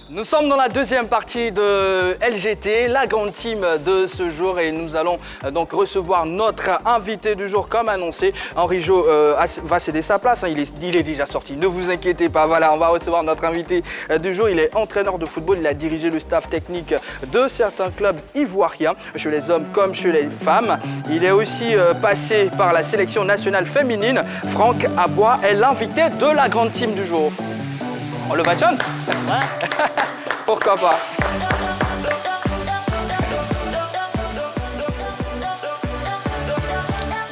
Nous sommes dans la deuxième partie de LGT, la grande team de ce jour, et nous allons donc recevoir notre invité du jour comme annoncé. Henri Jo va céder sa place, hein, il est déjà sorti, ne vous inquiétez pas. Voilà, on va recevoir notre invité du jour. Il est entraîneur de football, il a dirigé le staff technique de certains clubs ivoiriens, chez les hommes comme chez les femmes. Il est aussi passé par la sélection nationale féminine. Franck Abois est l'invité de la grande team du jour. On le bâtonne? Ouais. Pourquoi pas?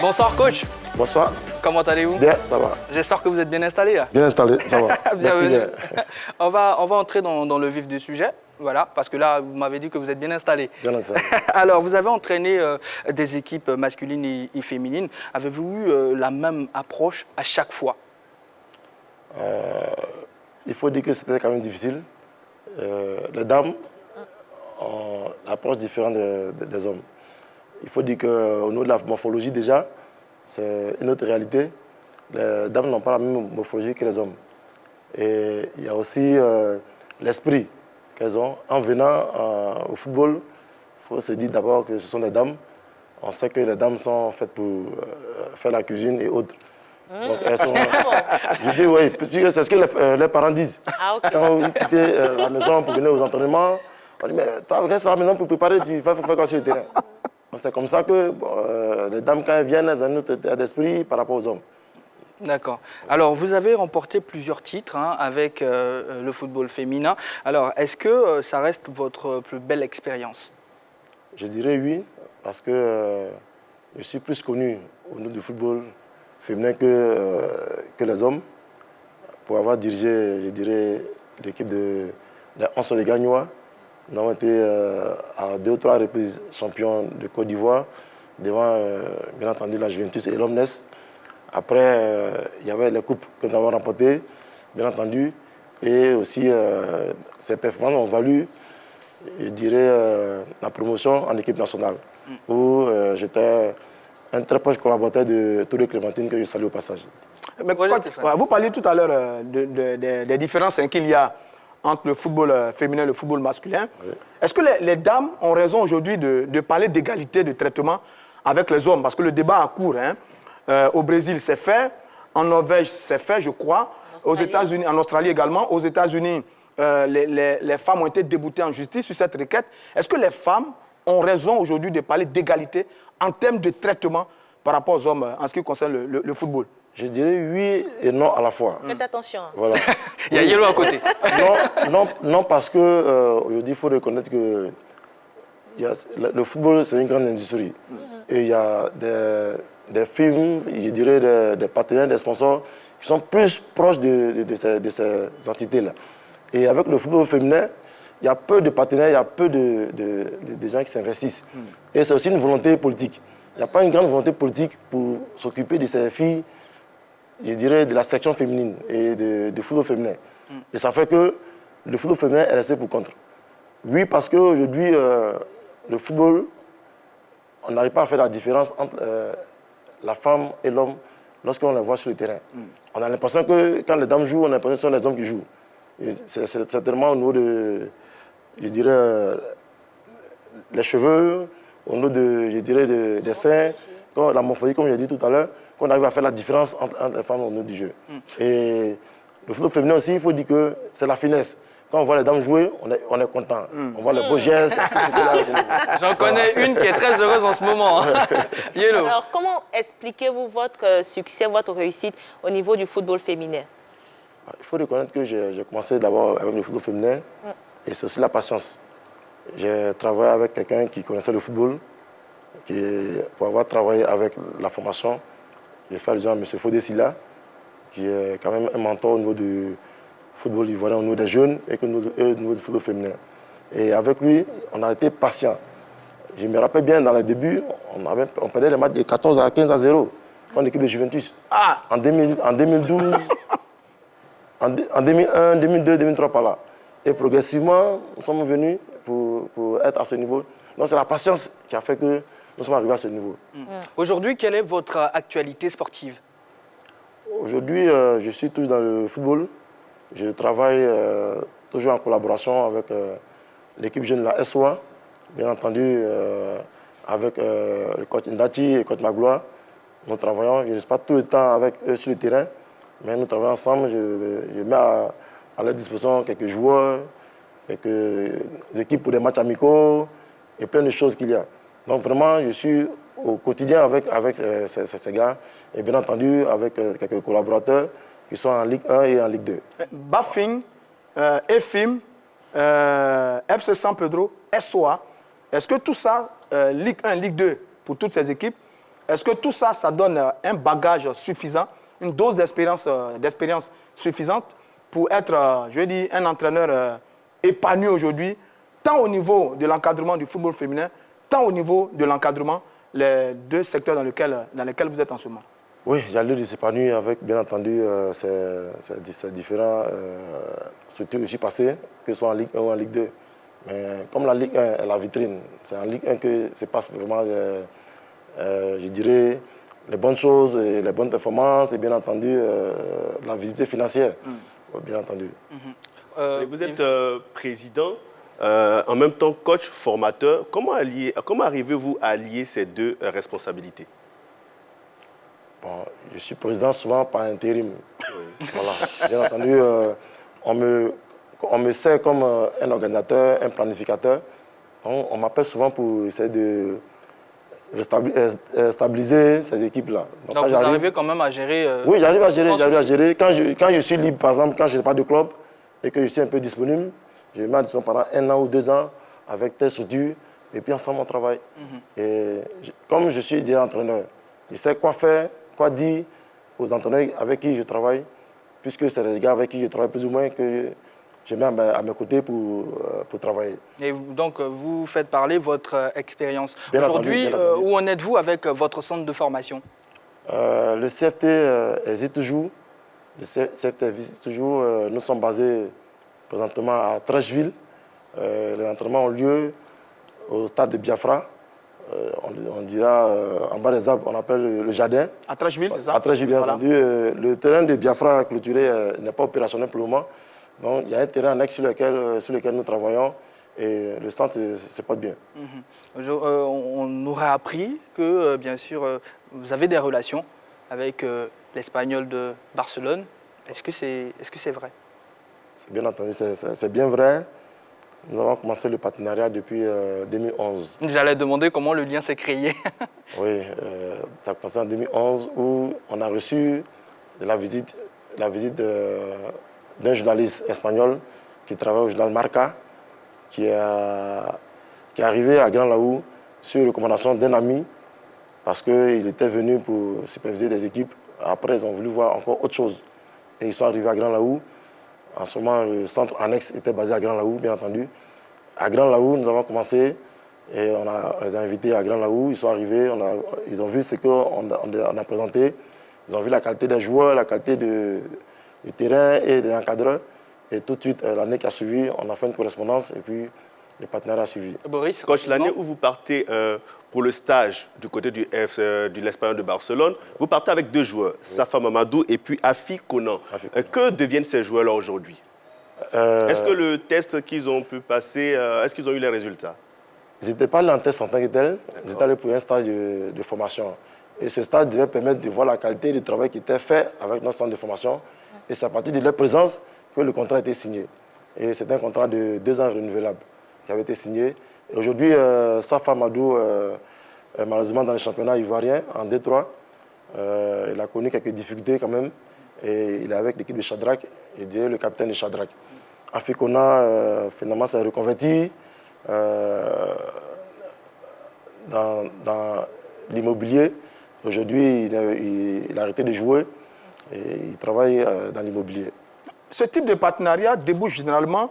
Bonsoir coach. Bonsoir. Comment allez-vous? Bien, ça va. J'espère que vous êtes bien installé là. Bien installé, ça va. Bienvenue. On va entrer dans le vif du sujet. Voilà, parce que là, vous m'avez dit que vous êtes bien installé. Bien installé. Alors, vous avez entraîné des équipes masculines et féminines. Avez-vous eu la même approche à chaque fois? Il faut dire que c'était quand même difficile. Les dames ont une approche différente des hommes. Il faut dire qu'au niveau de la morphologie déjà, c'est une autre réalité. Les dames n'ont pas la même morphologie que les hommes. Et il y a aussi l'esprit qu'elles ont. En venant au football, il faut se dire d'abord que ce sont des dames. On sait que les dames sont faites pour faire la cuisine et autres. Donc elles sont... Je dis oui, c'est ce que les parents disent. Ah, okay. Quand vous quittez la maison pour venir aux entraînements, on dit mais toi reste à la maison pour préparer, tu vas faire quoi sur le terrain. C'est comme ça que les dames quand elles viennent, elles ont un autre état d'esprit par rapport aux hommes. D'accord. Alors, vous avez remporté plusieurs titres avec le football féminin. Alors, est-ce que ça reste votre plus belle expérience? Je dirais oui, parce que je suis plus connu au niveau du football féminin que les hommes. Pour avoir dirigé, je dirais, l'équipe des 11 les Gagnois. Nous avons été à 2 ou 3 reprises champions de Côte d'Ivoire, devant, bien entendu, la Juventus et l'Omnes. Après, il y avait les coupes que nous avons remportées, bien entendu. Et aussi, ces performances ont valu, je dirais, la promotion en équipe nationale, où j'étais un très proche collaborateur de Touré Clémentine, que je salue au passage. Mais vous parliez tout à l'heure des différences qu'il y a entre le football féminin et le football masculin. Oui. Est-ce que les dames ont raison aujourd'hui de parler d'égalité de traitement avec les hommes? Parce que le débat a cours. Hein. Au Brésil, c'est fait. En Norvège, c'est fait, je crois. Aux États-Unis, en Australie également. Aux États-Unis, les femmes ont été déboutées en justice sur cette requête. Est-ce que les femmes ont raison aujourd'hui de parler d'égalité en termes de traitement par rapport aux hommes en ce qui concerne le football? Je dirais oui et non à la fois. Faites attention. Voilà. Il y a Yellow à côté. Non, parce que aujourd'hui, il faut reconnaître que le football, c'est une grande industrie. Et il y a des films, je dirais des partenaires, des sponsors qui sont plus proches de ces entités-là. Et avec le football féminin, il y a peu de partenaires, il y a peu de gens qui s'investissent. Et c'est aussi une volonté politique. Il n'y a pas une grande volonté politique pour s'occuper de ces filles, je dirais, de la section féminine et du football féminin. Et ça fait que le football féminin est resté pour contre. Oui, parce qu'aujourd'hui, le football, on n'arrive pas à faire la différence entre la femme et l'homme lorsqu'on les voit sur le terrain. On a l'impression que quand les dames jouent, on a l'impression que ce sont les hommes qui jouent. C'est certainement au niveau de, je dirais, les cheveux, au niveau de, je dirais, des seins, la morphologie, comme j'ai dit tout à l'heure, qu'on arrive à faire la différence entre les femmes au niveau du jeu. Et le football féminin aussi, il faut dire que c'est la finesse. Quand on voit les dames jouer, on est content. On voit les beaux gestes. J'en connais une qui est très heureuse en ce moment. Hein. Yellow. Alors, comment expliquez-vous votre succès, votre réussite au niveau du football féminin? Il faut reconnaître que j'ai commencé d'abord avec le football féminin et c'est aussi la patience. J'ai travaillé avec quelqu'un qui connaissait le football, pour avoir travaillé avec la formation. J'ai fait allusion à M. Fodé Silla, qui est quand même un mentor au niveau du football ivoirien, au niveau des jeunes et au niveau du football féminin. Et avec lui, on a été patient. Je me rappelle bien, dans les débuts, on perdait les matchs de 14 à 15 à 0 contre l'équipe de Juventus. En 2012, en 2001, 2002, 2003 par là. Et progressivement, nous sommes venus pour être à ce niveau. Donc c'est la patience qui a fait que nous sommes arrivés à ce niveau. Aujourd'hui, quelle est votre actualité sportive? Aujourd'hui, je suis toujours dans le football. Je travaille toujours en collaboration avec l'équipe jeune de la SOA, bien entendu avec le coach Ndachi et le coach Magloire. Nous travaillons, je ne reste pas tout le temps avec eux sur le terrain, mais nous travaillons ensemble. Je mets à leur disposition quelques joueurs, quelques équipes pour des matchs amicaux et plein de choses qu'il y a. Donc vraiment, je suis au quotidien avec ces gars et bien entendu avec quelques collaborateurs qui sont en Ligue 1 et en Ligue 2. Bafing, EFIM, FC San Pedro, SOA, est-ce que tout ça, Ligue 1, Ligue 2, pour toutes ces équipes, est-ce que tout ça, ça donne un bagage suffisant, une dose d'expérience suffisante pour être, je veux dire, un entraîneur épanoui aujourd'hui, tant au niveau de l'encadrement du football féminin, tant au niveau de l'encadrement, les deux secteurs dans lesquels vous êtes en ce moment? Oui, j'ai lieu de s'épanouir avec, bien entendu, ces différents structures aussi passées, que ce soit en Ligue 1 ou en Ligue 2. Mais comme la Ligue 1 est la vitrine, c'est en Ligue 1 que se passe vraiment, je dirais, les bonnes choses, et les bonnes performances et bien entendu la visibilité financière, bien entendu. Vous êtes président, en même temps coach, formateur. Comment arrivez-vous à allier ces deux responsabilités? Bon, je suis président souvent par intérim. Voilà. Bien entendu, on me sert comme un organisateur, un planificateur. Donc, on m'appelle souvent pour essayer de stabiliser ces équipes-là. Donc vous arrivez quand même à gérer oui, j'arrive à gérer. Quand je suis libre, par exemple, quand je n'ai pas de club et que je suis un peu disponible, je me mets à disposition pendant 1 an ou 2 ans avec telle structure et puis ensemble on travaille. Et comme je suis déjà entraîneur, je sais quoi faire, quoi dire aux entraîneurs avec qui je travaille, puisque c'est les gars avec qui je travaille plus ou moins que je mets à mes côtés pour travailler. Et donc, vous faites parler votre expérience. Aujourd'hui, où en êtes-vous avec votre centre de formation? Le CFT existe toujours. Le CFT existe toujours. Nous sommes basés présentement à Trècheville. Les entraînements ont lieu au stade de Biafra. On dira en bas des arbres, on appelle le jardin. À Trècheville, c'est ça? À Trècheville, bien entendu. Le terrain de Biafra clôturé n'est pas opérationnel pour le moment. Donc, il y a un terrain annexe sur lequel nous travaillons et le centre se porte bien. On aurait appris que, bien sûr, vous avez des relations avec l'Espagnol de Barcelone. Est-ce que c'est vrai? C'est bien entendu, c'est bien vrai. Nous avons commencé le partenariat depuis 2011. J'allais demander comment le lien s'est créé. Oui, ça a commencé en 2011 où on a reçu la visite d'un journaliste espagnol qui travaille au journal Marca, qui est arrivé à Grand Laou sur recommandation d'un ami parce qu'il était venu pour superviser des équipes. Après, ils ont voulu voir encore autre chose. Et ils sont arrivés à Grand Laou. En ce moment, le centre annexe était basé à Grand Laou, bien entendu. À Grand Laou, nous avons commencé et on les a invités à Grand Laou. Ils sont arrivés, ils ont vu ce qu'on a présenté. Ils ont vu la qualité des joueurs, la qualité du terrain et des encadreurs. Et tout de suite, l'année qui a suivi, on a fait une correspondance et puis le partenariat a suivi. Boris, coach, l'année où vous partez pour le stage du côté de l'Espagnol de Barcelone, vous partez avec 2 joueurs, oui. Safa Mamadou et puis Afi Konan. Que deviennent ces joueurs-là aujourd'hui? Est-ce que le test qu'ils ont pu passer, est-ce qu'ils ont eu les résultats? Ils n'étaient pas allés en test en tant que tel, ils étaient allés pour un stage de formation. Et ce stage devait permettre de voir la qualité du travail qui était fait avec notre centre de formation. Et c'est à partir de leur présence que le contrat a été signé. Et c'est un contrat de 2 ans renouvelable qui avait été signé. Et aujourd'hui, Safa Madou, malheureusement dans le championnat ivoirien, en D3, il a connu quelques difficultés quand même. Et il est avec l'équipe de Shadrach, je dirais le capitaine de Shadrach. Afikona, finalement, s'est reconverti dans l'immobilier. Aujourd'hui, il a arrêté de jouer et il travaille dans l'immobilier. Ce type de partenariat débouche généralement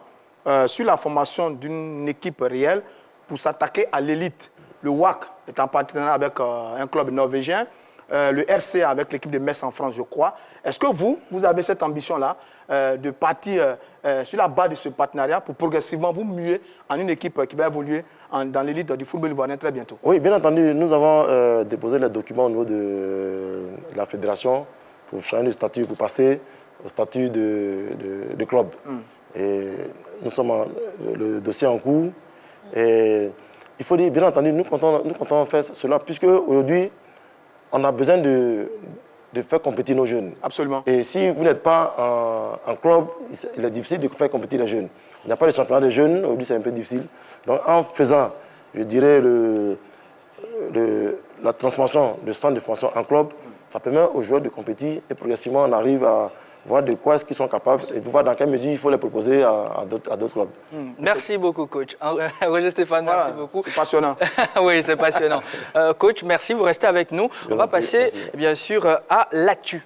sur la formation d'une équipe réelle pour s'attaquer à l'élite. Le WAC est en partenariat avec un club norvégien, le RCA avec l'équipe de Metz en France, je crois. Est-ce que vous avez cette ambition-là de partir sur la base de ce partenariat pour progressivement vous muer en une équipe qui va évoluer dans l'élite du football ivoirien très bientôt? Oui, bien entendu. Nous avons déposé les documents au niveau de la fédération pour changer de statut, pour passer statut de club. Et nous sommes le dossier en cours. Et il faut dire, bien entendu, nous comptons faire cela, puisque aujourd'hui, on a besoin de faire compétir nos jeunes. Absolument. Et si vous n'êtes pas en club, il est difficile de faire compétir les jeunes. Il n'y a pas de championnat des jeunes, aujourd'hui c'est un peu difficile. Donc en faisant, je dirais, la transformation de centre de formation en club, ça permet aux joueurs de compétir et progressivement on arrive à voir de quoi est-ce qu'ils sont capables et voir dans quelle mesure il faut les proposer à d'autres clubs. Merci beaucoup, coach. Roger Stéphane, Voilà, merci beaucoup. c'est passionnant. Oui, c'est passionnant. Coach, merci, vous restez avec nous. On va passer, bien sûr, à l'actu.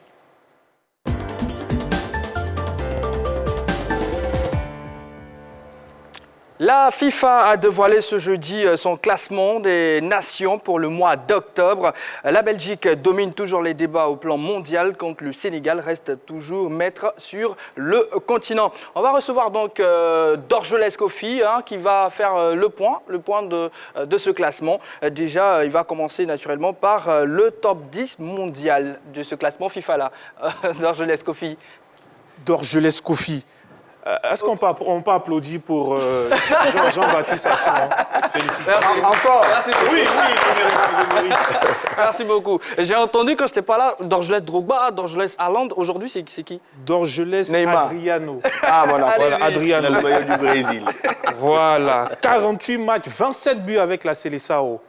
La FIFA a dévoilé ce jeudi son classement des nations pour le mois d'octobre. La Belgique domine toujours les débats au plan mondial quand le Sénégal reste toujours maître sur le continent. On va recevoir donc Dorgelès Kofi qui va faire le point de ce classement. Déjà, il va commencer naturellement par le top 10 mondial de ce classement FIFA-là. Dorgelès Kofi. Dorgelès Kofi. Est-ce qu'on peut applaudir pour Jean-Baptiste Assouan? Félicitations. Encore. Merci beaucoup. Oui. Merci beaucoup. J'ai entendu quand je n'étais pas là, Dorgelès Drogba, Dorgelès Haaland. Aujourd'hui, c'est qui? Dorgelès Neymar. Adriano. Ah, voilà. Voilà, Adriano. Le maillot du Brésil. Voilà. 48 matchs, 27 buts avec la Seleção.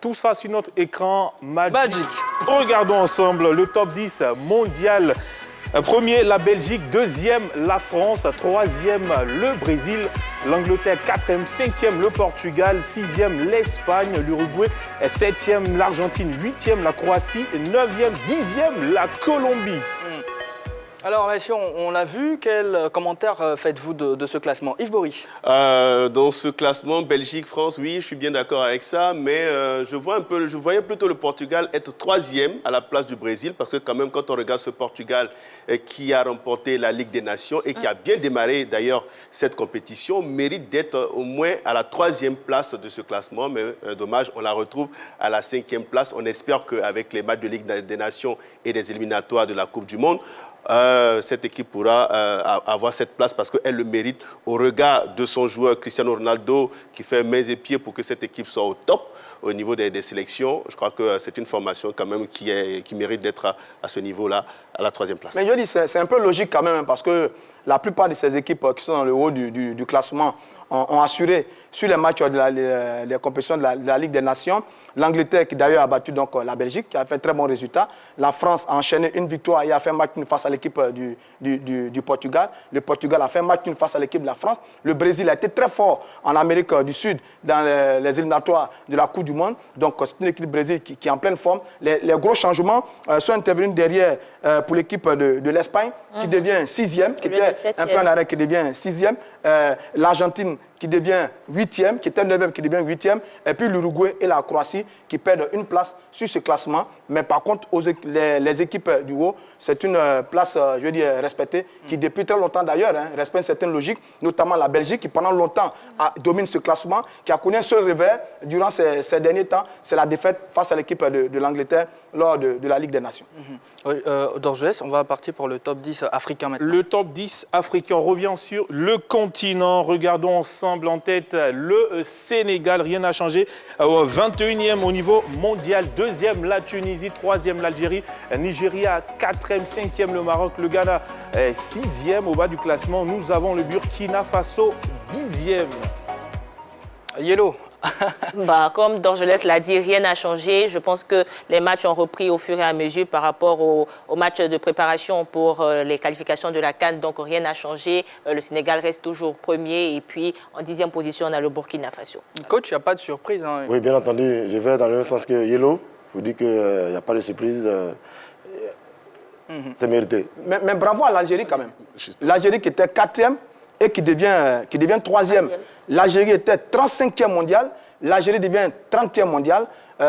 Tout ça sur notre écran Magic. Regardons ensemble le top 10 mondial. Premier, la Belgique. Deuxième, la France. Troisième, le Brésil. L'Angleterre, quatrième. Cinquième, le Portugal. Sixième, l'Espagne. L'Uruguay. Septième, l'Argentine. Huitième, la Croatie. Neuvième, dixième, la Colombie. Alors, messieurs, on l'a vu. Quel commentaire faites-vous de ce classement? Yves Boris. Dans ce classement, Belgique, France, oui, je suis bien d'accord avec ça, mais je voyais plutôt le Portugal être troisième à la place du Brésil, parce que quand même, quand on regarde ce Portugal qui a remporté la Ligue des Nations et qui a bien démarré d'ailleurs cette compétition, mérite d'être au moins à la troisième place de ce classement, mais dommage, on la retrouve à la cinquième place. On espère qu'avec les matchs de Ligue des Nations et des éliminatoires de la Coupe du Monde, cette équipe pourra avoir cette place parce qu'elle le mérite au regard de son joueur Cristiano Ronaldo qui fait mains et pieds pour que cette équipe soit au top au niveau des sélections. Je crois que c'est une formation quand même qui mérite d'être à ce niveau-là, à la troisième place. Mais je dis, c'est un peu logique quand même parce que la plupart de ces équipes qui sont dans le haut du classement ont assuré sur les matchs de les compétitions de la Ligue des Nations. L'Angleterre qui d'ailleurs a battu donc la Belgique, qui a fait un très bon résultat. La France a enchaîné une victoire et a fait un match nul face à l'équipe du Portugal. Le Portugal a fait un match nul face à l'équipe de la France. Le Brésil a été très fort en Amérique du Sud dans les éliminatoires de la Coupe du Monde. Donc c'est une équipe du Brésil qui est en pleine forme. Les gros changements sont intervenus derrière pour l'équipe de l'Espagne qui devient sixième, qui était un peu en arrêt, qui devient sixième. L'Argentine qui devient huitième, qui était neuvième, qui devient huitième, et puis l'Uruguay et la Croatie qui perdent une place sur ce classement. Mais par contre, les équipes du haut, c'est une place, je veux dire, respectée, qui depuis très longtemps d'ailleurs respecte certaines logiques, notamment la Belgique qui pendant longtemps domine ce classement, qui a connu un seul revers durant ces derniers temps, c'est la défaite face à l'équipe de l'Angleterre lors de la Ligue des Nations. Dorgelès, on va partir pour le top 10 africain maintenant. Le top 10 africain, on revient sur le continent. Regardons ensemble en tête le Sénégal, rien n'a changé. 21e au niveau mondial, 2e la Tunisie, 3e l'Algérie, Nigeria 4e, 5e le Maroc, le Ghana 6e au bas du classement. Nous avons le Burkina Faso 10e. Yellow. Comme Dorgelès l'a dit, rien n'a changé. Je pense que les matchs ont repris au fur et à mesure par rapport aux matchs de préparation pour les qualifications de la CAN. Donc rien n'a changé. Le Sénégal reste toujours premier. Et puis en 10e position, on a le Burkina Faso. Coach, il n'y a pas de surprise. Oui, bien entendu. Je vais dans le même sens que Yellow. Je vous dis qu'il n'y a pas de surprise. C'est mérité. Mais bravo à l'Algérie quand même. L'Algérie qui était 4e et qui devient 3e. L'Algérie était 35e mondial. L'Algérie devient 30e mondial.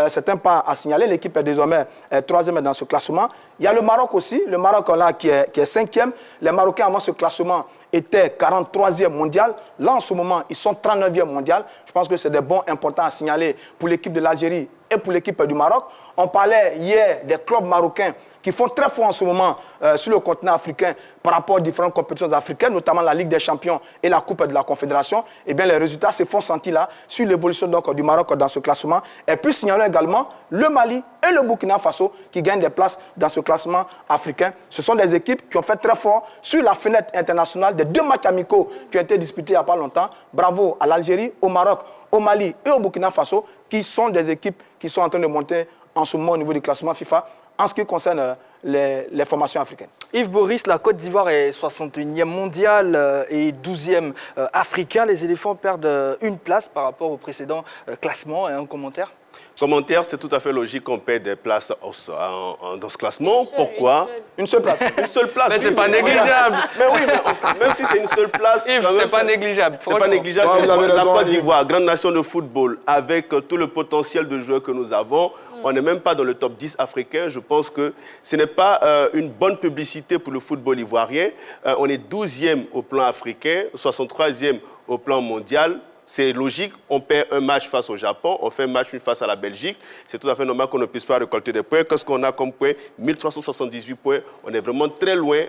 C'est un pas à signaler. L'équipe est désormais 3e dans ce classement. Il y a le Maroc aussi, le Maroc là qui est 5e. Les Marocains avant ce classement étaient 43e mondial. Là en ce moment, ils sont 39e mondial. Je pense que c'est des bons importants à signaler pour l'équipe de l'Algérie et pour l'équipe du Maroc. On parlait hier des clubs marocains qui font très fort en ce moment sur le continent africain par rapport aux différentes compétitions africaines, notamment la Ligue des Champions et la Coupe de la Confédération. Eh bien, les résultats se font sentir là sur l'évolution du Maroc dans ce classement. Et puis, signalons également le Mali et le Burkina Faso qui gagnent des places dans ce classement africain. Ce sont des équipes qui ont fait très fort sur la fenêtre internationale des 2 matchs amicaux qui ont été disputés il n'y a pas longtemps. Bravo à l'Algérie, au Maroc, au Mali et au Burkina Faso, qui sont des équipes qui sont en train de monter en ce moment au niveau du classement FIFA en ce qui concerne les formations africaines. Yves Boris, la Côte d'Ivoire est 61e mondiale et 12e africain. Les éléphants perdent une place par rapport au précédent classement. Et un commentaire? Commentaire, c'est tout à fait logique qu'on perde des places dans ce classement. Pourquoi? Une seule place. Une seule place. Mais c'est pas négligeable. Mais oui, mais même si c'est une seule place, Yves, c'est pas négligeable. C'est pas négligeable. La Côte d'Ivoire, grande nation de football, avec tout le potentiel de joueurs que nous avons, on n'est même pas dans le top 10 africain. Je pense que ce n'est pas une bonne publicité pour le football ivoirien. On est 12e au plan africain, 63e au plan mondial. C'est logique, on perd un match face au Japon, on fait un match face à la Belgique. C'est tout à fait normal qu'on ne puisse pas récolter des points. Qu'est-ce qu'on a comme points? 1378 points. On est vraiment très loin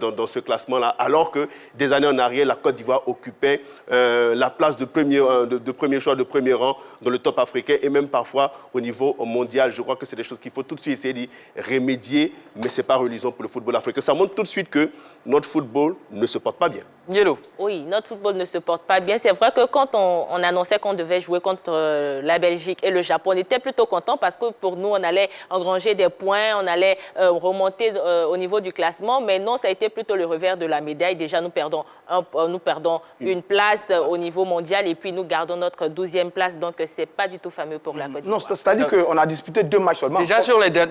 dans ce classement-là, alors que des années en arrière, la Côte d'Ivoire occupait la place de premier choix, de premier rang dans le top africain et même parfois au niveau mondial. Je crois que c'est des choses qu'il faut tout de suite essayer d'y remédier, mais ce n'est pas reluisant pour le football africain. Ça montre tout de suite que notre football ne se porte pas bien. Yellow. Oui, notre football ne se porte pas bien. C'est vrai que quand on annonçait qu'on devait jouer contre la Belgique et le Japon, on était plutôt contents parce que pour nous, on allait engranger des points, on allait remonter au niveau du classement. Mais non, ça a été plutôt le revers de la médaille. Déjà, nous perdons une place au niveau mondial et puis nous gardons notre 12e place. Donc, ce n'est pas du tout fameux pour la Côte d'Ivoire. Non, c'est-à-dire qu'on a disputé 2 matchs seulement. Déjà sur les derniers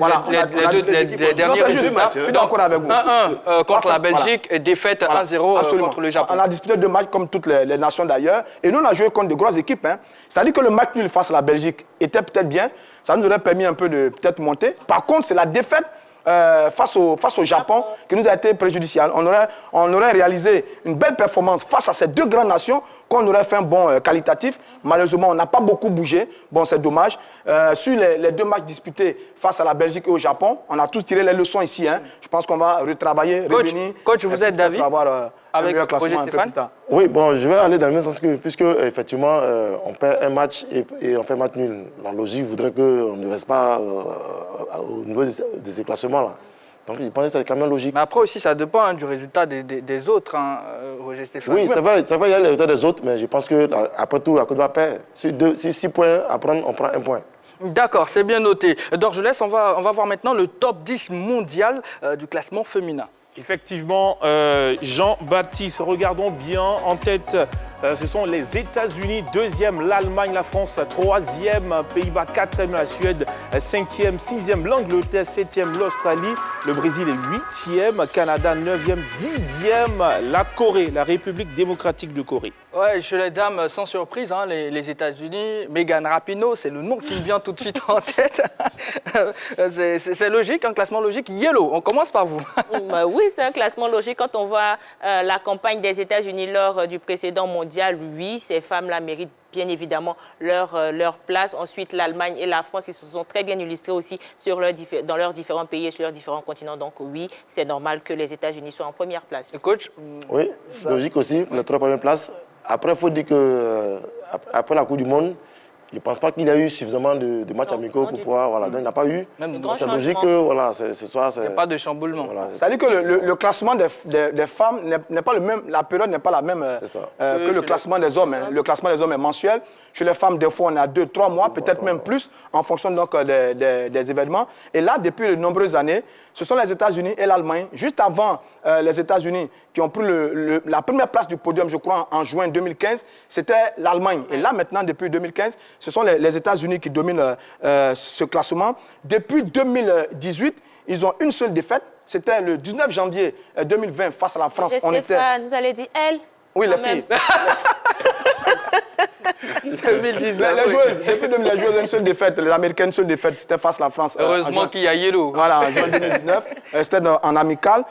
résultats. Je suis d'accord avec vous. 1-1 contre la Belgique et défaite 1-0 contre le Japon. On a disputé 2 matchs comme toutes les nations d'ailleurs. Et nous, on a joué contre de grosses équipes. C'est-à-dire que le match nul face à la Belgique était peut-être bien. Ça nous aurait permis un peu de peut-être monter. Par contre, c'est la défaite face au Japon qui nous a été préjudiciable. On aurait réalisé une belle performance face à ces 2 grandes nations qu'on aurait fait un bon qualitatif. Malheureusement, on n'a pas beaucoup bougé. Bon, c'est dommage. Sur les 2 matchs disputés face à la Belgique et au Japon, on a tous tiré les leçons ici. Je pense qu'on va retravailler, revenir. Coach, vous êtes d'avis avec Roger Stéphane? Oui, bon, je vais aller dans le même sens que, puisque effectivement, on perd un match et on fait match nul. La logique voudrait qu'on ne reste pas au niveau de ces classements-là. Donc, je pense que c'est quand même logique. Mais après aussi, ça dépend du résultat des autres, Roger Stéphane. Oui, c'est vrai, il y a le résultat des autres, mais je pense qu'après tout, la Côte d'Ivoire perd. Sur 6 points à prendre, on prend 1 point. D'accord, c'est bien noté. Dorgelès, on va voir maintenant le top 10 mondial du classement féminin. Effectivement, Jean-Baptiste, regardons bien en tête. Ce sont les États-Unis, 2e, l'Allemagne, la France, 3e, Pays-Bas, 4e, la Suède, 5e, 6e, l'Angleterre, 7e, l'Australie, le Brésil est 8e, Canada, 9e, 10e, la Corée, la République démocratique de Corée. Ouais, chez les dames, sans surprise, les États-Unis, Megan Rapinoe, c'est le nom qui me vient tout de suite en tête. C'est logique, un classement logique. Yellow, on commence par vous. Oui, c'est un classement logique. Quand on voit la campagne des États-Unis lors du précédent mondial, oui, ces femmes-là méritent bien évidemment leur place. Ensuite, l'Allemagne et la France qui se sont très bien illustrées aussi dans leurs différents pays et sur leurs différents continents. Donc oui, c'est normal que les États-Unis soient en première place. Coach? Oui, c'est logique aussi, les 3 premières places. Après, il faut dire qu'après la Coupe du Monde, je ne pense pas qu'il y a eu suffisamment de matchs amicaux pour pouvoir. Voilà, donc il n'y a pas eu. C'est logique que voilà, ce soir. Il n'y a pas de chamboulement. Voilà, c'est-à-dire que le classement des femmes n'est pas le même, la période n'est pas la même que le classement des hommes. Le classement des hommes est mensuel. Chez les femmes, des fois, on a 2-3 mois, peut-être même plus, en fonction donc, des événements. Et là, depuis de nombreuses années, ce sont les États-Unis et l'Allemagne. Juste avant les États-Unis qui ont pris la première place du podium, je crois, en juin 2015, c'était l'Allemagne. Et là, maintenant, depuis 2015, ce sont les États-Unis qui dominent ce classement. Depuis 2018, ils ont une seule défaite. C'était le 19 janvier 2020 face à la France. Stéphane, vous allez dire elle? Oui, les filles. 2019. Les joueuses, depuis 2000, les joueuses, une seule défaite. Les Américaines, une seule défaite. C'était face à la France. Heureusement qu'il y a Yellow. Voilà, en juin 2019. C'était en amical.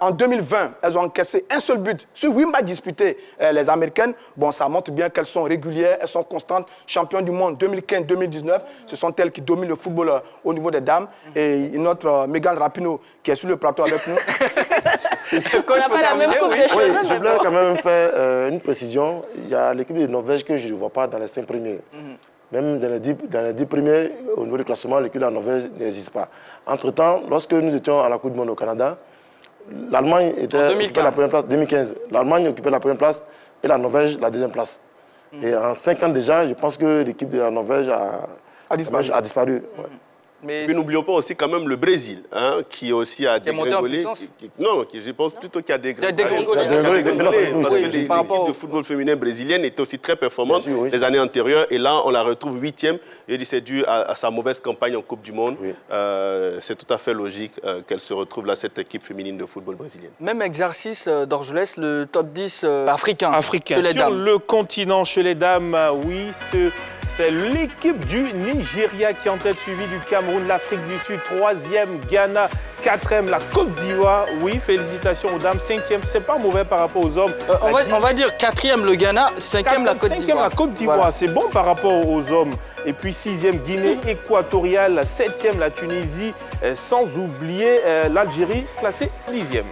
En 2020, elles ont encaissé un seul but. Sur 8 matchs disputés, les Américaines, bon, ça montre bien qu'elles sont régulières, elles sont constantes. Championnes du monde 2015-2019, ce sont elles qui dominent le football au niveau des dames. Et notre Megan Rapinoe, qui est sur le plateau avec nous. On n'a pas la même coupe de cheveux. Oui, je voulais quand même faire une précision. Il y a l'équipe de Norvège que je ne vois pas dans les 5 premiers. Même dans les 10 premiers, au niveau du classement, l'équipe de la Norvège n'existe pas. Entre-temps, lorsque nous étions à la Coupe du Monde au Canada, l'Allemagne occupait la première place, 2015. L'Allemagne occupait la première place et la Norvège la deuxième place. Et en 5 ans déjà, je pense que l'équipe de la Norvège a disparu. Ouais. Mais puis n'oublions pas aussi quand même le Brésil, hein, qui aussi a dégringolé. Non, je pense plutôt qu'il y a dégringolé. Parce que l'équipe de football féminin brésilienne était aussi très performante les années antérieures. Et là, on la retrouve 8e. Je dis c'est dû à sa mauvaise campagne en Coupe du Monde. Oui. C'est tout à fait logique qu'elle se retrouve là, cette équipe féminine de football brésilienne. Même exercice d'Orgelès, le top 10 africain. Sur le continent, chez les dames, oui, c'est l'équipe du Nigeria qui est en tête, suivie du Cameroun, l'Afrique du Sud, 3e, Ghana, 4e, la Côte d'Ivoire. Oui, félicitations aux dames. 5e, c'est pas mauvais par rapport aux hommes. On va dire 4e le Ghana, 5e la Côte d'Ivoire. 5e la Côte d'Ivoire, voilà. C'est bon par rapport aux hommes. Et puis 6e, Guinée équatoriale, 7e, la Tunisie, sans oublier l'Algérie, classée 10e.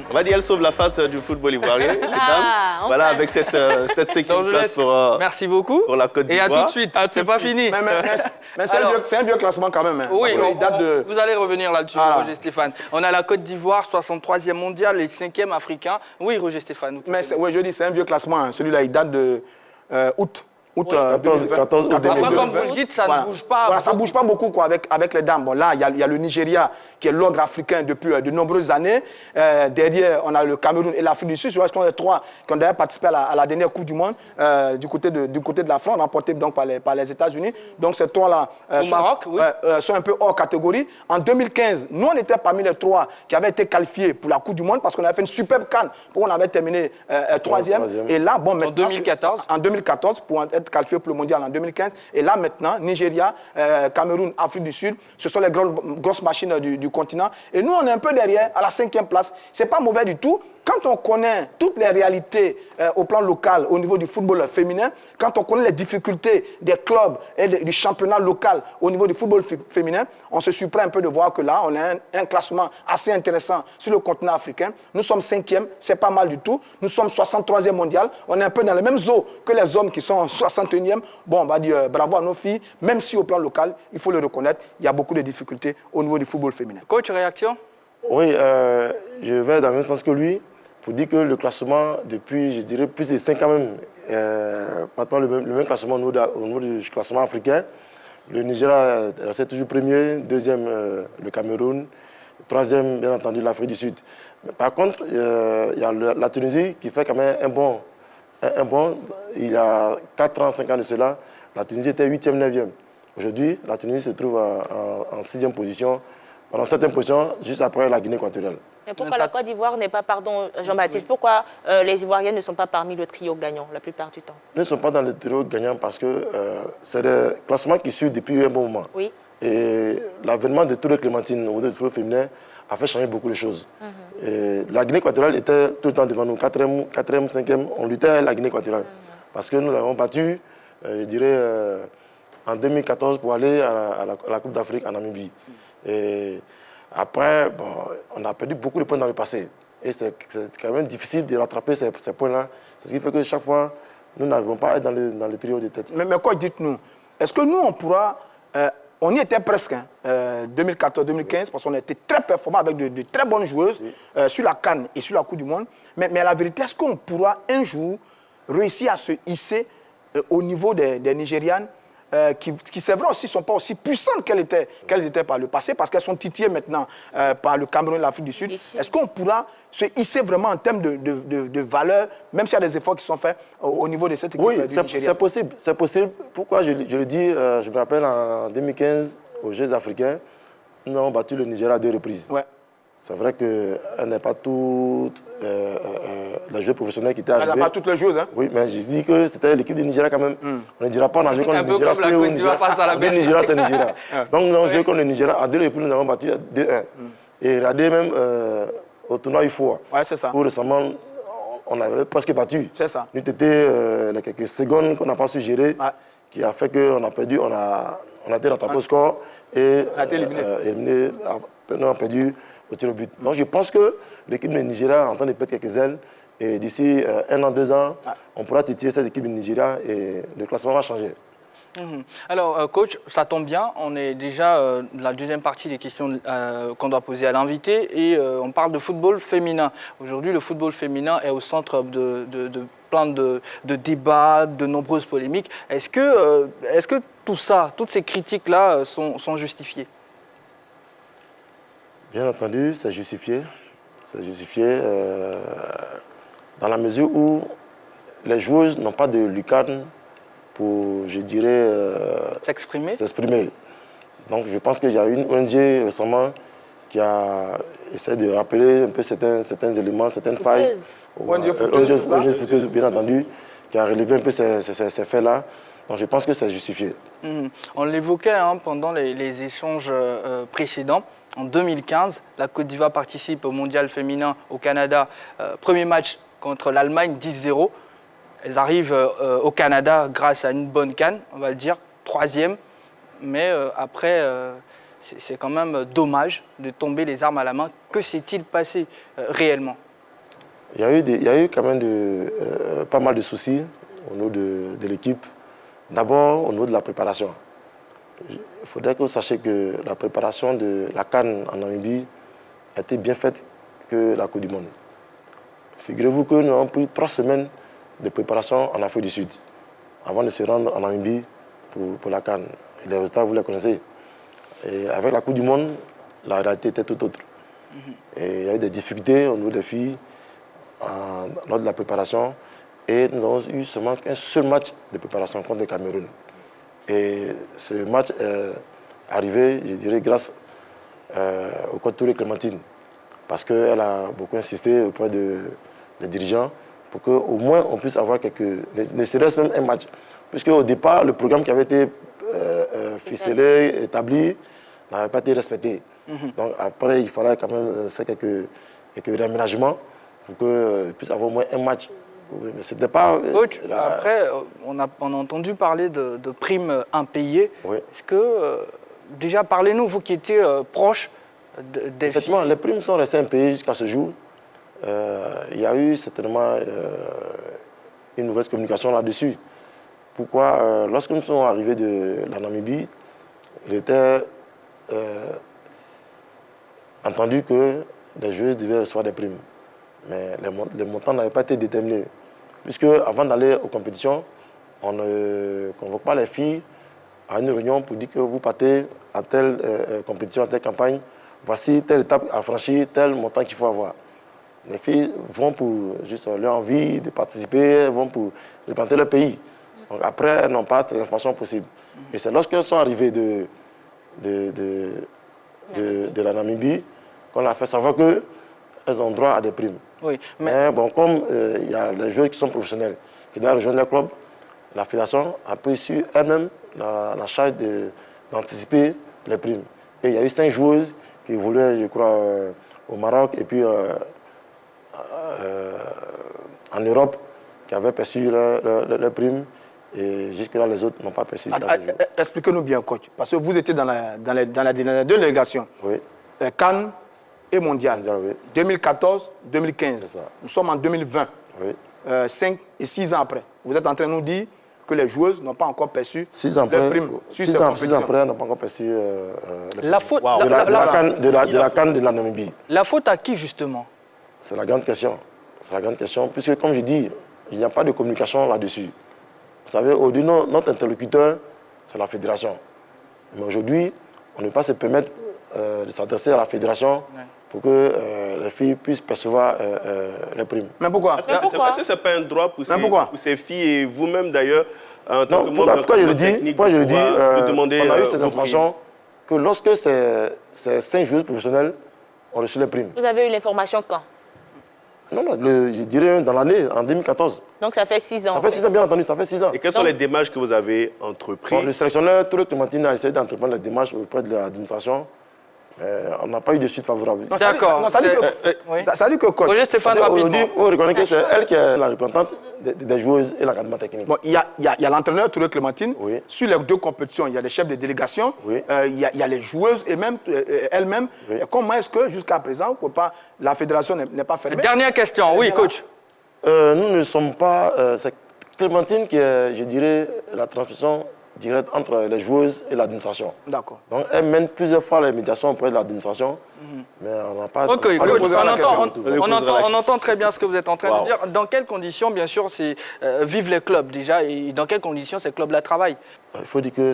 On va dire, elle sauve la face du football ivoirien, les dames. Voilà, avec cette 5e place pour, merci beaucoup. Pour la Côte d'Ivoire. Et à tout de suite, c'est pas fini. Mais c'est un vieux classement quand même. Hein. Oui, vous allez revenir là-dessus, Roger Stéphane. On a la Côte d'Ivoire, 63e mondial et 5e africain. Oui, Roger Stéphane. Oui, je dis, c'est un vieux classement. Hein. Celui-là, il date de août. 14 août 2020. Comme vous le dites, ça ne bouge pas. Voilà, ça ne bouge pas beaucoup quoi, avec les dames. Bon, là, il y a le Nigeria qui est l'ogre africain depuis de nombreuses années. Derrière, on a le Cameroun et l'Afrique du Sud. Ce sont les 3 qui ont d'ailleurs participé à la dernière Coupe du Monde du côté de la France, remportée donc par les États-Unis. Donc ces 3-là sont un peu hors catégorie. En 2015, nous, on était parmi les 3 qui avaient été qualifiés pour la Coupe du Monde parce qu'on avait fait une superbe CAN où on avait terminé 3e. Et là, bon, maintenant, en 2014, pour être qualifié pour le mondial en 2015. Et là, maintenant, Nigeria, Cameroun, Afrique du Sud, ce sont les grosses machines du continent. Et nous, on est un peu derrière, à la 5e place. Ce n'est pas mauvais du tout. Quand on connaît toutes les réalités au plan local, au niveau du football féminin, quand on connaît les difficultés des clubs et du championnat local au niveau du football féminin, on se surprend un peu de voir que là, on a un classement assez intéressant sur le continent africain. Nous sommes 5e, c'est pas mal du tout. Nous sommes 63e mondial. On est un peu dans les mêmes eaux que les hommes qui sont 61e. Bon, on va dire bravo à nos filles, même si au plan local, il faut le reconnaître, il y a beaucoup de difficultés au niveau du football féminin. Coach, réaction? Oui, je vais dans le même sens que lui. Pour dire que le classement, depuis, je dirais, plus de 5 ans même, pas le même classement au niveau du classement africain. Le Nigeria reste toujours premier, 2e le Cameroun, 3e, bien entendu, l'Afrique du Sud. Mais par contre, il y a la Tunisie qui fait quand même un bon. Il y a 4 ans, 5 ans de cela, la Tunisie était 8e, 9e. Aujourd'hui, la Tunisie se trouve en 6e position, pendant 7e position, juste après la Guinée équatoriale. Mais pourquoi la Côte d'Ivoire n'est pas, pardon Jean-Baptiste, pourquoi les Ivoiriennes ne sont pas parmi le trio gagnant la plupart du temps? Ils ne sont pas dans le trio gagnant parce que c'est des classements qui suivent depuis un bon moment. Oui. Et l'avènement de Touré Clémentine au niveau du football féminin a fait changer beaucoup de choses. Et la Guinée équatoriale était tout le temps devant nous, 4e, 5e, on luttait à la Guinée équatoriale. Parce que nous l'avons battu, je dirais, en 2014 pour aller à la Coupe d'Afrique en Namibie. Et après, bon, on a perdu beaucoup de points dans le passé. Et c'est quand même difficile de rattraper ces points-là. C'est ce qui fait que chaque fois, nous n'arrivons pas à être dans le trio de tête. Mais quoi, dites-nous, est-ce que nous, on pourra... on y était presque, 2014-2015, parce qu'on était très performants avec de très bonnes joueuses sur la CAN et sur la Coupe du Monde. Mais la vérité, est-ce qu'on pourra un jour réussir à se hisser au niveau des Nigérianes qui c'est vrai aussi, ne sont pas aussi puissantes qu'elles étaient par le passé, parce qu'elles sont titillées maintenant par le Cameroun et l'Afrique du Sud. Est-ce qu'on pourra se hisser vraiment en termes de valeur, même s'il y a des efforts qui sont faits au niveau de cette équipe du Nigeria? Oui, c'est possible. Pourquoi je le dis, je me rappelle en 2015, aux Jeux africains, nous avons battu le Nigeria à 2 reprises. Ouais. C'est vrai qu'elle n'est pas toutes les joueurs professionnels qui étaient arrivés. Elle n'a pas toutes les joueuses, hein? Oui, mais je dis que c'était l'équipe du Nigeria quand même. On ne dira pas on a joué contre le Nigeria. Un peu comme la Côte d'Ivoire face à la Belgique. Nigeria, c'est Nigeria. Donc nous avons joué contre le Nigeria. À 2 reprises, nous avons battu 2-1. Et regardez même au tournoi UFO. Ouais, c'est ça. Où récemment, on avait presque battu. C'est ça. Nous étions les quelques secondes qu'on n'a pas su gérer, qui a fait qu'on a perdu, on a été rattrapé au score et on a été éliminé. On a perdu au tir au but. Donc je pense que l'équipe du Nigeria est en train de perdre quelques ailes. Et d'ici 1 an, 2 ans, on pourra titiller cette équipe du Nigeria et le classement va changer. Alors, coach, ça tombe bien. On est déjà dans la deuxième partie des questions qu'on doit poser à l'invité et on parle de football féminin. Aujourd'hui, le football féminin est au centre de plein de débats, de nombreuses polémiques. Est-ce que tout ça, toutes ces critiques-là sont justifiées? Bien entendu, c'est justifié. C'est justifié dans la mesure où les joueuses n'ont pas de lucarne pour, je dirais, s'exprimer. Donc je pense qu'il y a une ONG récemment qui a essayé de rappeler un peu certains éléments, certaines failles. ONG footeuse, bien entendu, qui a relevé un peu ces faits-là. Donc je pense que c'est justifié. On l'évoquait pendant les échanges précédents. En 2015, la Côte d'Ivoire participe au mondial féminin au Canada. Premier match contre l'Allemagne, 10-0. Elles arrivent au Canada grâce à une bonne CAN, on va le dire, 3e. Mais après, c'est quand même dommage de tomber les armes à la main. Que s'est-il passé réellement? Il y a eu quand même pas mal de soucis au niveau de l'équipe. D'abord, au niveau de la préparation. Il faudrait que vous sachiez que la préparation de la CAN en Namibie a été bien faite que la Coupe du Monde. Figurez-vous que nous avons pris 3 semaines de préparation en Afrique du Sud avant de se rendre en Namibie pour la CAN. Et les résultats, vous les connaissez. Et avec la Coupe du Monde, la réalité était tout autre. Et il y a eu des difficultés au niveau des filles lors de la préparation. Et nous avons eu seulement un seul match de préparation contre le Cameroun. Et ce match est arrivé, je dirais, grâce au coach Touré Clémentine. Parce qu'elle a beaucoup insisté auprès des dirigeants pour qu'au moins on puisse avoir ne serait-ce même un match. Puisque au départ, le programme qui avait été ficelé, établi, n'avait pas été respecté. Donc après, il faudra quand même faire quelques réaménagements pour qu'on puisse avoir au moins un match. Mais c'était pas... Coach, après, on a entendu parler de primes impayées. Oui. Est-ce que, déjà, parlez-nous, vous qui étiez proche des Effectivement, filles. les primes sont restées impayées jusqu'à ce jour. Il y a eu certainement une mauvaise communication là-dessus. Pourquoi lorsque nous sommes arrivés de la Namibie, il était entendu que les joueuses devaient recevoir des primes. Mais les montants n'avaient pas été déterminés. Puisque avant d'aller aux compétitions, on ne convoque pas les filles à une réunion pour dire que vous partez à telle compétition, à telle campagne, voici telle étape à franchir, tel montant qu'il faut avoir. Les filles vont pour juste leur envie de participer, elles vont pour représenter leur pays. Donc après, elles n'ont pas cette information possible. Et c'est lorsqu'elles sont arrivées de la Namibie qu'on leur a fait savoir qu'elles ont droit à des primes. Oui, mais bon, comme il y a les joueurs qui sont professionnels, qui doivent rejoindre leur club, la fédération a pris sur elle-même la charge d'anticiper les primes. Et il y a eu 5 joueuses qui évoluaient, je crois, au Maroc et puis en Europe, qui avaient perçu leurs primes. Et jusque-là, les autres n'ont pas perçu. Expliquez-nous bien, coach, parce que vous étiez dans la délégation. Oui. CAN et mondial. Oui. 2014-2015. Nous sommes en 2020. Oui. 5 et 6 ans après. Vous êtes en train de nous dire que les joueuses n'ont pas encore perçu 6 ans après, primes sur ces 6 ans compétitions. après, n'ont pas encore perçu la faute, de la CAN de la Namibie. La faute à qui, justement? C'est la grande question. C'est la grande question, puisque, comme je dis, il n'y a pas de communication là-dessus. Vous savez, aujourd'hui, notre interlocuteur, c'est la fédération. Mais aujourd'hui, on ne peut pas se permettre de s'adresser à la fédération pour que les filles puissent percevoir les primes. Mais pourquoi? Est-ce que ce n'est pas un droit pour ces filles et vous-même d'ailleurs en tant que membre pourquoi je le dis, de demander on a eu cette information que lorsque ces 5 joueuses professionnelles ont reçu les primes. Vous avez eu l'information quand? Non, je dirais dans l'année, en 2014. Donc ça fait 6 ans. Ça fait 6 ans, bien entendu, ça fait 6 ans. Et quelles sont les démarches que vous avez entreprises? Bon, le sélectionneur Touré Clémentine a essayé d'entreprendre les démarches auprès de l'administration. On n'a pas eu de suite favorable. D'accord. Ça dit que coach. Roger Stéphane, Aujourd'hui, rapidement. il faut reconnaître que c'est elle qui est la représentante des joueuses et l'encadrement technique. Bon, il y a l'entraîneur Touré Clémentine. Oui. Sur les 2 compétitions, il y a les chefs de délégation, Oui. il y a les joueuses et même elles-mêmes. Oui. Comment est-ce que jusqu'à présent, la fédération n'est pas fermée? Dernière question, oui, coach. Nous ne sommes pas... c'est Clémentine qui est, je dirais, la transmission directe entre les joueuses et l'administration. D'accord. Donc, elle mène plusieurs fois les médiations auprès de l'administration, mais on n'a pas... Ok, coach, on entend très bien ce que vous êtes en train de dire. Dans quelles conditions, bien sûr, vivent les clubs déjà, et dans quelles conditions ces clubs-là travaillent? Il faut dire que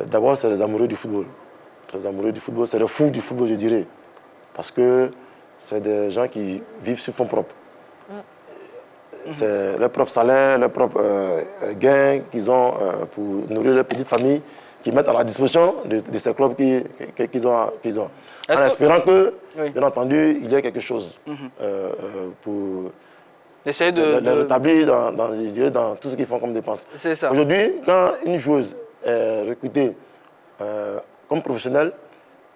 d'abord, c'est les amoureux du football. C'est les amoureux du football, c'est les fous du football, je dirais. Parce que c'est des gens qui vivent sur fonds propres. C'est leur propre salaire, leur propre gain qu'ils ont pour nourrir leur petite famille, qu'ils mettent à la disposition de ces clubs qu'ils ont. En espérant que, bien entendu, il y ait quelque chose pour essayer les rétablir dans tout ce qu'ils font comme dépenses. C'est ça. Aujourd'hui, quand une joueuse est recrutée comme professionnelle,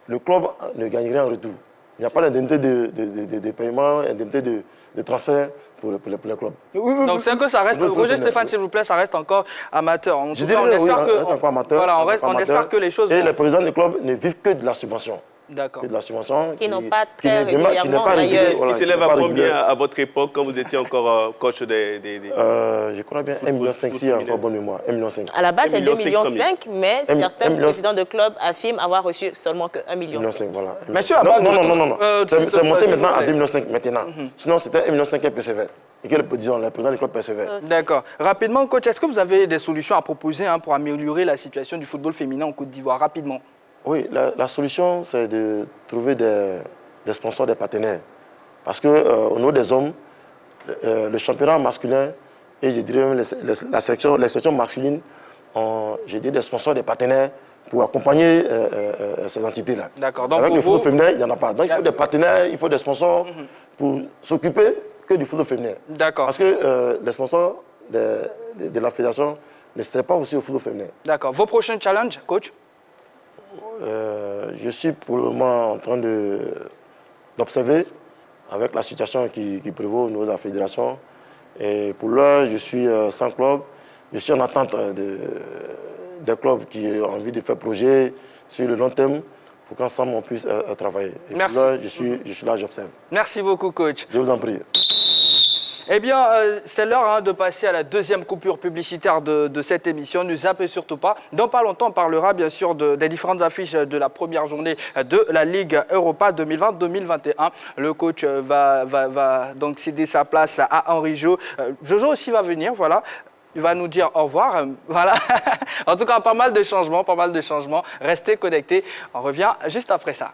le club ne gagne rien en retour. Il n'y a pas d'indemnité de paiement, indemnité de transfert pour le club. Donc c'est que ça reste, Roger Stéphane, s'il vous plaît, ça reste encore amateur. En tout cas, on espère reste encore amateur. Voilà, on espère que les choses Et vont... les présidents du club ne vivent que de la subvention. D'accord. Que de la subvention Qui n'ont pas très régulièrement Et s'élève à combien à votre époque, quand vous étiez encore coach je crois bien 1,5 million si j'ai encore bonne mémoire. 1,5 million. À la base, c'est 2,5 millions, mais 1,5 certains million. présidents de club affirment avoir reçu seulement que 1,5 million. Voilà. Mais sur la base non. C'est monté maintenant à 2,5 millions maintenant. Mhm. Sinon, c'était 1,5 million qu'elle percevait. Et que le président du club percevait. D'accord. Rapidement, coach, est-ce que vous avez des solutions à proposer pour améliorer la situation du football féminin en Côte d'Ivoire? Rapidement. Oui, la solution, c'est de trouver des sponsors, des partenaires. Parce qu'au niveau des hommes, le championnat masculin et je dirais même les sections masculines ont des sponsors, des partenaires pour accompagner ces entités-là. D'accord. Donc avec pour le football vous... féminin, il n'y en a pas. Donc il faut des partenaires, il faut des sponsors pour s'occuper que du football féminin. D'accord. Parce que les sponsors de la fédération ne servent pas aussi au football féminin. D'accord. Vos prochains challenges, coach? Je suis pour le moment en train d'observer avec la situation qui prévaut au niveau de la fédération. Et pour l'heure, je suis sans club. Je suis en attente des clubs qui ont envie de faire projet sur le long terme pour qu'ensemble on puisse travailler. Et merci. Pour l'heure, je suis là, j'observe. Merci beaucoup, coach. Je vous en prie. Eh bien, c'est l'heure de passer à la deuxième coupure publicitaire de cette émission. Ne zappez surtout pas. Dans pas longtemps, on parlera bien sûr des différentes affiches de la première journée de la Ligue Europa 2020-2021. Le coach va donc céder sa place à Henri Jo. Jojo aussi va venir, voilà. Il va nous dire au revoir. Voilà. En tout cas, pas mal de changements. Restez connectés. On revient juste après ça.